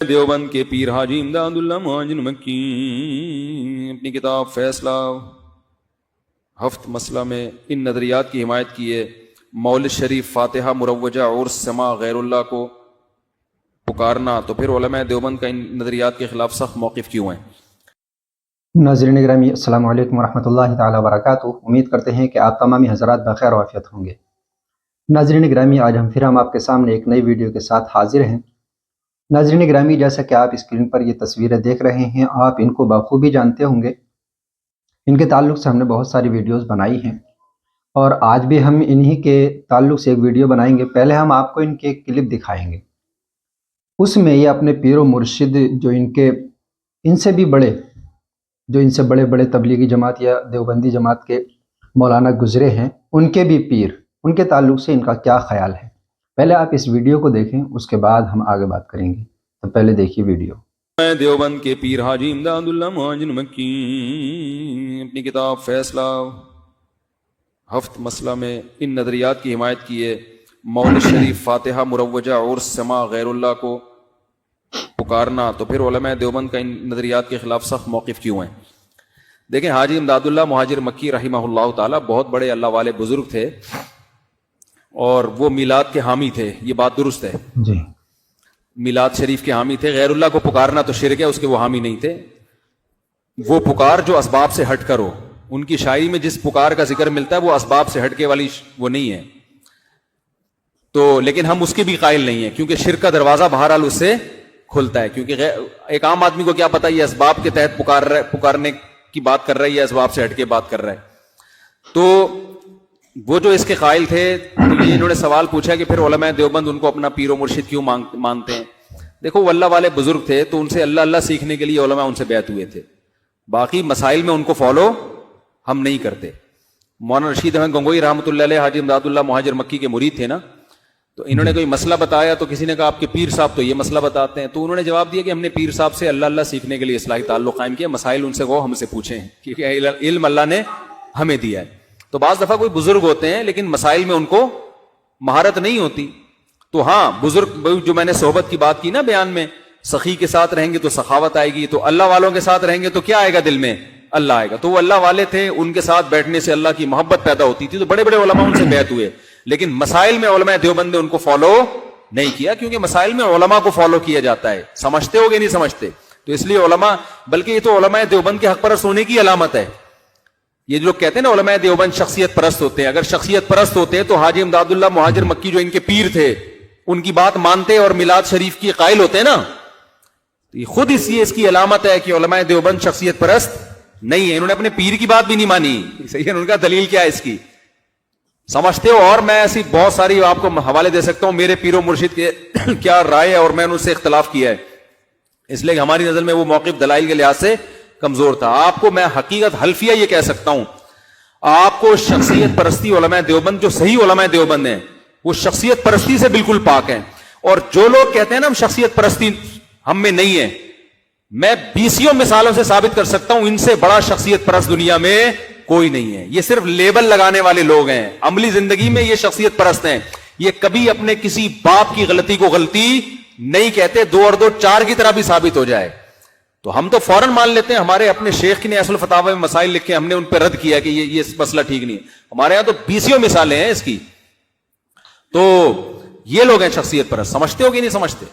دیوبند کے پیر حاجی امداد اللہ مہاجر مکی اپنی کتاب فیصلہ ہفت مسئلہ میں ان نظریات کی حمایت کی ہے۔ مولد شریف، فاتحہ مروجہ اور سما غیر اللہ کو پکارنا، تو پھر علماء دیوبند کا ان نظریات کے خلاف سخت موقف کیوں ہے؟ ناظرین گرامی، السلام علیکم ورحمۃ اللہ تعالی وبرکاتہ۔ امید کرتے ہیں کہ آپ تمامی حضرات بخیر و عافیت ہوں گے۔ ناظرین گرامی، آج ہم آپ کے سامنے ایک نئی ویڈیو کے ساتھ حاضر ہیں۔ ناظرین گرامی، جیسا کہ آپ اسکرین پر یہ تصویریں دیکھ رہے ہیں، آپ ان کو بخوبی جانتے ہوں گے۔ ان کے تعلق سے ہم نے بہت ساری ویڈیوز بنائی ہیں اور آج بھی ہم انہی کے تعلق سے ایک ویڈیو بنائیں گے۔ پہلے ہم آپ کو ان کے ایک کلپ دکھائیں گے، اس میں یہ اپنے پیر و مرشد جو ان سے بھی بڑے، جو ان سے بڑے بڑے تبلیغی جماعت یا دیوبندی جماعت کے مولانا گزرے ہیں، ان کے بھی پیر، ان کے تعلق سے ان کا کیا خیال ہے۔ پہلے آپ اس ویڈیو کو دیکھیں، اس کے بعد ہم آگے بات کریں گے۔ تو پہلے دیکھیے ویڈیو۔ دیوبند کے پیر حاجی امداد اللہ مہاجر مکی اپنی کتاب فیصلہ ہفت مسئلہ میں ان نظریات کی حمایت کی ہے۔ مولد شریف، فاتحہ مروجہ اور سما غیر اللہ کو پکارنا، تو پھر علماء دیوبند کا ان نظریات کے خلاف سخت موقف کیوں ہے؟ دیکھیں، حاجی امداد اللہ مہاجر مکی رحمہ اللہ تعالی بہت بڑے اللہ والے بزرگ تھے اور وہ میلاد کے حامی تھے، یہ بات درست ہے جی، میلاد شریف کے حامی تھے۔ غیر اللہ کو پکارنا تو شرک ہے، اس کے وہ حامی نہیں تھے۔ وہ پکار جو اسباب سے ہٹ کر ہو، ان کی شاعری میں جس پکار کا ذکر ملتا ہے وہ اسباب سے ہٹ کے والی وہ نہیں ہے، تو لیکن ہم اس کے بھی قائل نہیں ہیں، کیونکہ شرک کا دروازہ بہرحال اس سے کھلتا ہے۔ کیونکہ ایک عام آدمی کو کیا پتا یہ اسباب کے تحت پکارنے کی بات کر رہا ہے یا اسباب سے ہٹ کے بات کر رہا ہے۔ تو وہ جو اس کے قائل تھے، تو یہ انہوں نے سوال پوچھا کہ پھر علماء دیوبند ان کو اپنا پیر و مرشد کیوں مانتے ہیں؟ دیکھو، وہ اللہ والے بزرگ تھے تو ان سے اللہ سیکھنے کے لیے علماء ان سے بیعت ہوئے تھے، باقی مسائل میں ان کو فالو ہم نہیں کرتے۔ مولانا رشید احمد گنگوئی رحمۃ اللہ علیہ حاجی امداد اللہ مہاجر مکی کے مرید تھے نا، تو انہوں نے کوئی مسئلہ بتایا تو کسی نے کہا آپ کے پیر صاحب تو یہ مسئلہ بتاتے ہیں، تو انہوں نے جواب دیا کہ ہم نے پیر صاحب سے اللہ سیکھنے کے لیے اصلاحی تعلق قائم کیا، مسائل ان سے وہ ہم سے پوچھیں، کیونکہ علم اللہ نے ہمیں دیا ہے۔ تو بعض دفعہ کوئی بزرگ ہوتے ہیں لیکن مسائل میں ان کو مہارت نہیں ہوتی، تو ہاں بزرگ جو میں نے صحبت کی بات کی نا بیان میں، سخی کے ساتھ رہیں گے تو سخاوت آئے گی، تو اللہ والوں کے ساتھ رہیں گے تو کیا آئے گا دل میں؟ اللہ آئے گا۔ تو وہ اللہ والے تھے، ان کے ساتھ بیٹھنے سے اللہ کی محبت پیدا ہوتی تھی، تو بڑے بڑے علماء ان سے بیعت ہوئے، لیکن مسائل میں علماء دیوبند نے ان کو فالو نہیں کیا، کیونکہ مسائل میں علماء کو فالو کیا جاتا ہے۔ سمجھتے ہو گے نہیں سمجھتے، تو اس لیے علماء، بلکہ یہ تو علماء دیوبند کے حق پرست ہونے کی علامت ہے۔ یہ جو لوگ کہتے ہیں نا علماء دیوبند شخصیت پرست ہوتے ہیں، اگر شخصیت پرست ہوتے تو حاجی امداد اللہ مہاجر مکی جو ان کے پیر تھے ان کی بات مانتے اور میلاد شریف کی قائل ہوتے نا، تو یہ خود اس کی علامت ہے کہ علماء دیوبند شخصیت پرست نہیں ہے، انہوں نے اپنے پیر کی بات بھی نہیں مانی۔ صحیح ہے، ان کا دلیل کیا ہے اس کی؟ سمجھتے ہو؟ اور میں ایسی بہت ساری آپ کو حوالے دے سکتا ہوں، میرے پیر و مرشد کے کیا رائے ہے اور میں نے اس سے اختلاف کیا ہے، اس لیے کہ ہماری نظر میں وہ موقف دلائل کے لحاظ سے کمزور تھا۔ آپ کو میں حقیقت حلفیہ یہ کہہ سکتا ہوں، آپ کو شخصیت پرستی علماء دیوبند، جو صحیح علماء دیوبند ہیں، وہ شخصیت پرستی سے بالکل پاک ہیں، اور جو لوگ کہتے ہیں نا ہم شخصیت پرستی ہم میں نہیں ہے، میں 20 مثالوں سے ثابت کر سکتا ہوں ان سے بڑا شخصیت پرست دنیا میں کوئی نہیں ہے۔ یہ صرف لیبل لگانے والے لوگ ہیں، عملی زندگی میں یہ شخصیت پرست ہیں، یہ کبھی اپنے کسی باپ کی غلطی کو غلطی نہیں کہتے، 2 اور 2 4 کی طرح بھی ثابت ہو جائے تو ہم تو فوراً مان لیتے ہیں۔ ہمارے اپنے شیخ نے اصل فتاوی میں مسائل لکھے، ہم نے ان پہ رد کیا کہ یہ مسئلہ ٹھیک نہیں ہے۔ ہمارے ہاں تو 20 مثالیں ہیں اس کی۔ تو یہ لوگ ہیں شخصیت پرست، سمجھتے ہو کہ نہیں سمجھتے؟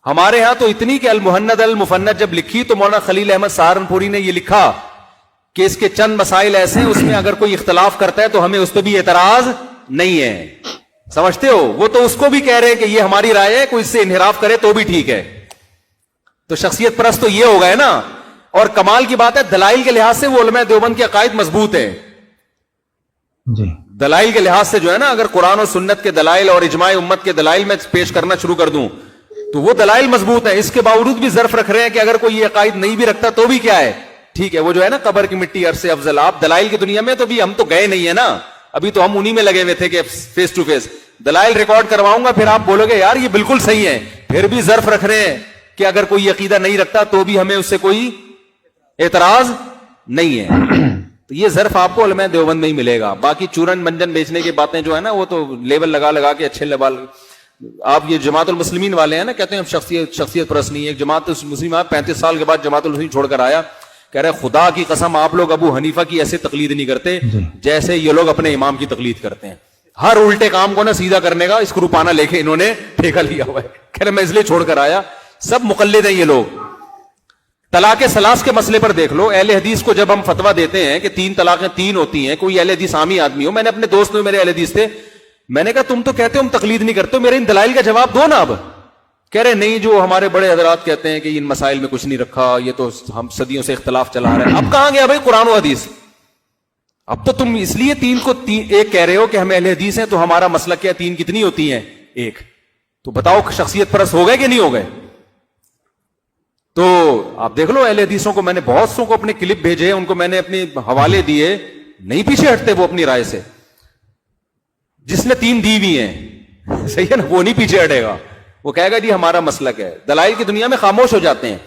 ہمارے ہاں تو اتنی کہ المہند المفند جب لکھی تو مولانا خلیل احمد سہارنپوری نے یہ لکھا کہ اس کے چند مسائل ایسے ہیں، اس میں اگر کوئی اختلاف کرتا ہے تو ہمیں اس پہ بھی اعتراض نہیں ہے۔ سمجھتے ہو؟ وہ تو اس کو بھی کہہ رہے ہیں کہ یہ ہماری رائے ہے، کوئی اس سے انحراف کرے تو بھی ٹھیک ہے۔ تو شخصیت پرست تو یہ ہو گئے نا۔ اور کمال کی بات ہے، دلائل کے لحاظ سے وہ علماء دیوبند کے عقائد مضبوط ہیں جی، دلائل کے لحاظ سے جو ہے نا، اگر قرآن و سنت کے دلائل اور اجماع امت کے دلائل میں پیش کرنا شروع کر دوں تو وہ دلائل مضبوط ہیں۔ اس کے باوجود بھی ظرف رکھ رہے ہیں کہ اگر کوئی یہ عقائد نہیں بھی رکھتا تو بھی کیا ہے، ٹھیک ہے۔ وہ جو ہے نا قبر کی مٹی عرصے افضل، آپ دلائل کی دنیا میں تو بھی ہم تو گئے نہیں ہے نا، ابھی تو ہم انہی میں لگے ہوئے تھے کہ فیس ٹو فیس دلائل ریکارڈ کرواؤں گا، پھر آپ بولو گے یار یہ بالکل صحیح ہے، پھر بھی ظرف رکھ رہے ہیں کہ اگر کوئی عقیدہ نہیں رکھتا تو بھی ہمیں اس سے کوئی اعتراض نہیں ہے۔ تو یہ ظرف آپ کو علماء دیوبند میں ہی ملے گا، باقی چورن منجن بیچنے کی باتیں جو ہے نا وہ تو لیبل لگا کے اچھے لیبل آپ یہ جماعت المسلمین والے ہیں نا، کہتے ہیں ہم شخصیت پرست نہیں ہے. ایک جماعت مسلم 35 سال کے بعد جماعت المسلمین چھوڑ کر آیا، کہہ رہے خدا کی قسم آپ لوگ ابو حنیفہ کی ایسے تقلید نہیں کرتے جیسے یہ لوگ اپنے امام کی تقلید کرتے ہیں. ہر الٹے کام کو نا سیدھا کرنے کا اسکرو پانا لے کے انہوں نے ٹھیکہ لیا ہوا ہے. کہہ رہے میں اس لیے چھوڑ کر آیا. سب مقلد ہیں یہ لوگ. طلاق ثلاث کے مسئلے پر دیکھ لو، اہل حدیث کو جب ہم فتویٰ دیتے ہیں کہ 3 طلاقیں 3 ہوتی ہیں، کوئی اہل حدیث عامی آدمی ہو، میں نے اپنے دوست میں میرے اہل حدیث تھے، میں نے کہا تم تو کہتے ہو ہم تقلید نہیں کرتے، میرے ان دلائل کا جواب دو نا. اب کہہ رہے نہیں، جو ہمارے بڑے حضرات کہتے ہیں کہ ان مسائل میں کچھ نہیں رکھا، یہ تو ہم صدیوں سے اختلاف چلا رہے ہیں. اب کہاں گیا بھائی قرآن و حدیث؟ اب تو تم اس لیے 3 کو 1 کہہ رہے ہو کہ ہم اہل حدیث ہیں، تو ہمارا مسلک کیا 3 کتنی ہوتی ہیں؟ 1. تو بتاؤ شخصیت پرست ہو گئے کہ نہیں ہو گئے؟ تو آپ دیکھ لو اہل حدیثوں کو، میں نے بہت سو کو اپنے کلپ بھیجے، ان کو میں نے اپنے حوالے دیے، نہیں پیچھے ہٹتے وہ اپنی رائے سے. جس نے 3 دی ہوئی ہیں صحیح ہے نا، وہ نہیں پیچھے ہٹے گا، وہ کہے گا جی ہمارا مسلک ہے. دلائل کی دنیا میں خاموش ہو جاتے ہیں.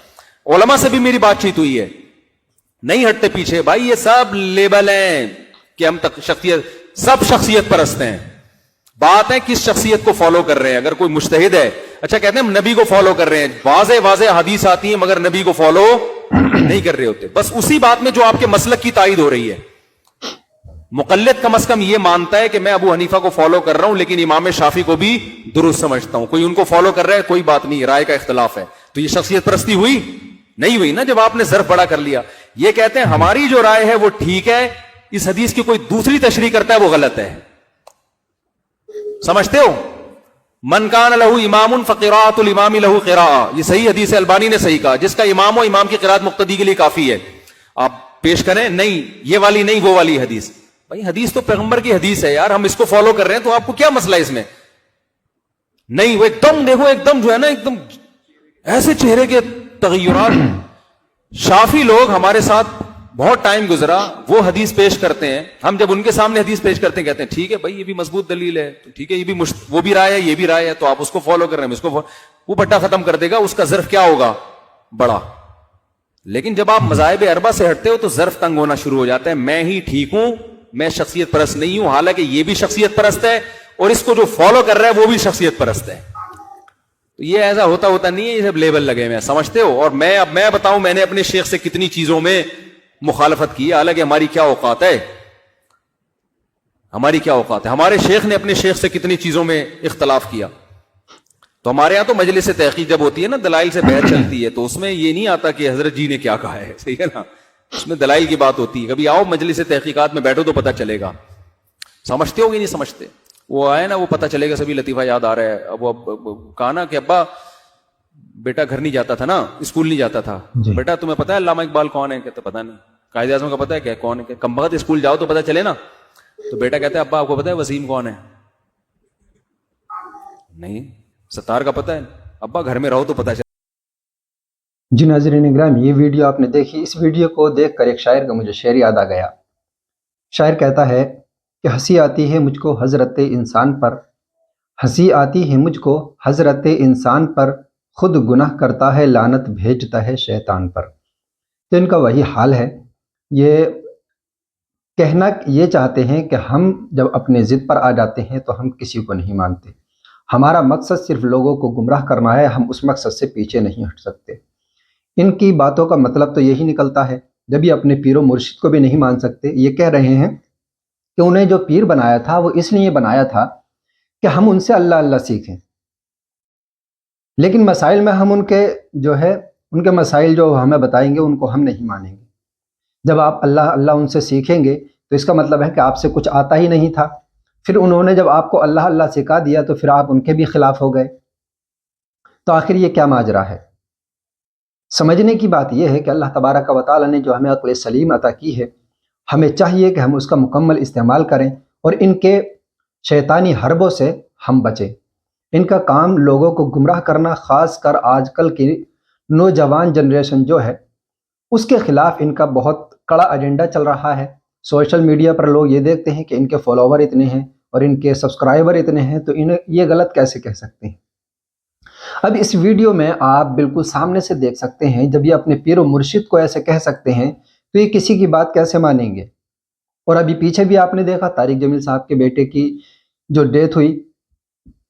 علماء سے بھی میری بات چیت ہوئی ہے، نہیں ہٹتے پیچھے. بھائی یہ سب لیبل ہیں کہ ہم سب شخصیت پرست ہیں. بات ہے کس شخصیت کو فالو کر رہے ہیں. اگر کوئی مجتہد ہے، اچھا کہتے ہیں ہم نبی کو فالو کر رہے ہیں، واضح حدیث آتی ہیں مگر نبی کو فالو نہیں کر رہے ہوتے. بس اسی بات میں جو آپ کے مسلک کی تائید ہو رہی ہے. مقلد کم از کم یہ مانتا ہے کہ میں ابو حنیفہ کو فالو کر رہا ہوں لیکن امام شافعی کو بھی درست سمجھتا ہوں. کوئی ان کو فالو کر رہا ہے، کوئی بات نہیں، رائے کا اختلاف ہے. تو یہ شخصیت پرستی ہوئی نہیں ہوئی نا جب آپ نے ظرف بڑا کر لیا. یہ کہتے ہیں ہماری جو رائے ہے وہ ٹھیک ہے، اس حدیث کی کوئی دوسری تشریح کرتا ہے وہ غلط ہے. سمجھتے ہو؟ من کان لہ امام فقراءۃ الامام لہ قراءۃ، یہ صحیح حدیث ہے، البانی نے صحیح کہا. جس کا امام ہو، امام کی قراءت مقتدی کے لیے کافی ہے. آپ پیش کریں نہیں یہ والی نہیں وہ والی حدیث. بھائی حدیث تو پیغمبر کی حدیث ہے یار، ہم اس کو فالو کر رہے ہیں، تو آپ کو کیا مسئلہ ہے اس میں؟ نہیں وہ ایک دم دیکھو، ایک دم جو ہے نا ایک دم ایسے چہرے کے تغیرات. شافی لوگ ہمارے ساتھ بہت ٹائم گزرا، وہ حدیث پیش کرتے ہیں، ہم جب ان کے سامنے حدیث پیش کرتے ہیں کہتے ہیں ٹھیک ہے بھائی یہ بھی مضبوط دلیل ہے، ٹھیک ہے یہ بھی وہ بھی رائے ہے یہ بھی رائے ہے، تو آپ اس کو فالو کر رہے ہیں، اس کو وہ بٹا ختم کر دے گا، اس کا ظرف کیا ہوگا؟ بڑا. لیکن جب آپ مذاہب اربعہ سے ہٹتے ہو تو ظرف تنگ ہونا شروع ہو جاتا ہے. میں ہی ٹھیک ہوں، میں شخصیت پرست نہیں ہوں، حالانکہ یہ بھی شخصیت پرست ہے اور اس کو جو فالو کر رہا ہے وہ بھی شخصیت پرست ہے. تو یہ ایسا ہوتا نہیں ہے، یہ سب لیبل لگے ہوئے ہیں، سمجھتے ہو؟ اور میں بتاؤں میں نے اپنے شیخ سے کتنی چیزوں میں مخالفت کی ہے، حالانکہ ہماری کیا اوقات ہے، ہماری کیا اوقات ہے. ہمارے شیخ نے اپنے شیخ سے کتنی چیزوں میں اختلاف کیا. تو ہمارے ہاں تو مجلس تحقیق جب ہوتی ہے نا، دلائل سے بحث چلتی ہے، تو اس میں یہ نہیں آتا کہ حضرت جی نے کیا کہا ہے، صحیح ہے نا، اس میں دلائل کی بات ہوتی ہے. کبھی آؤ مجلس تحقیقات میں بیٹھو تو پتہ چلے گا. سمجھتے ہو کہ نہیں سمجھتے؟ وہ آئے نا وہ پتہ چلے گا. سبھی لطیفہ یاد آ رہا ہے. اب وہ کہا نا کہ ابا بیٹا گھر نہیں جاتا تھا نا، اسکول نہیں جاتا تھا، بیٹا تمہیں پتا ہے علامہ اقبال کون ہے؟ کہتا پتا نہیں. قائد اعظم کا پتا ہے کیا کون ہے؟ کم وقت اسکول جاؤ تو پتا چلے نا. تو بیٹا کہتا ہے ابا آپ کو پتا ہے وسیم کون ہے؟ نہیں. ستار کا پتا ہے؟ ابا گھر میں رہو تو پتا چلے. جی ناظرین اکرام، یہ ویڈیو آپ نے دیکھی، اس ویڈیو کو دیکھ کر ایک شاعر کا مجھے شعر یاد آ گیا. شاعر کہتا ہے کہ ہنسی آتی ہے مجھ کو حضرت انسان پر، ہنسی آتی ہے مجھ کو حضرت انسان پر، خود گناہ کرتا ہے لعنت بھیجتا ہے شیطان پر. تو ان کا وہی حال ہے. یہ کہنا یہ چاہتے ہیں کہ ہم جب اپنے ضد پر آ جاتے ہیں تو ہم کسی کو نہیں مانتے. ہمارا مقصد صرف لوگوں کو گمراہ کرنا ہے، ہم اس مقصد سے پیچھے نہیں ہٹ سکتے. ان کی باتوں کا مطلب تو یہی نکلتا ہے، جب یہ اپنے پیر و مرشد کو بھی نہیں مان سکتے. یہ کہہ رہے ہیں کہ انہیں جو پیر بنایا تھا وہ اس لیے بنایا تھا کہ ہم ان سے اللہ اللہ سیکھیں، لیکن مسائل میں ہم ان کے مسائل جو ہمیں بتائیں گے ان کو ہم نہیں مانیں گے. جب آپ اللہ اللہ ان سے سیکھیں گے تو اس کا مطلب ہے کہ آپ سے کچھ آتا ہی نہیں تھا. پھر انہوں نے جب آپ کو اللہ اللہ سکھا دیا تو پھر آپ ان کے بھی خلاف ہو گئے. تو آخر یہ کیا ماجرا ہے؟ سمجھنے کی بات یہ ہے کہ اللہ تبارک و تعالیٰ نے جو ہمیں عقل سلیم عطا کی ہے، ہمیں چاہیے کہ ہم اس کا مکمل استعمال کریں اور ان کے شیطانی حربوں سے ہم بچیں. ان کا کام لوگوں کو گمراہ کرنا، خاص کر آج کل کی نوجوان جنریشن جو ہے اس کے خلاف ان کا بہت کڑا ایجنڈا چل رہا ہے. سوشل میڈیا پر لوگ یہ دیکھتے ہیں کہ ان کے فالوور اتنے ہیں اور ان کے سبسکرائبر اتنے ہیں، تو انہیں یہ غلط کیسے کہہ سکتے ہیں؟ اب اس ویڈیو میں آپ بالکل سامنے سے دیکھ سکتے ہیں، جب یہ اپنے پیر و مرشد کو ایسے کہہ سکتے ہیں تو یہ کسی کی بات کیسے مانیں گے؟ اور ابھی پیچھے بھی آپ نے دیکھا طارق جمیل صاحب کے بیٹے کی جو ڈیتھ ہوئی،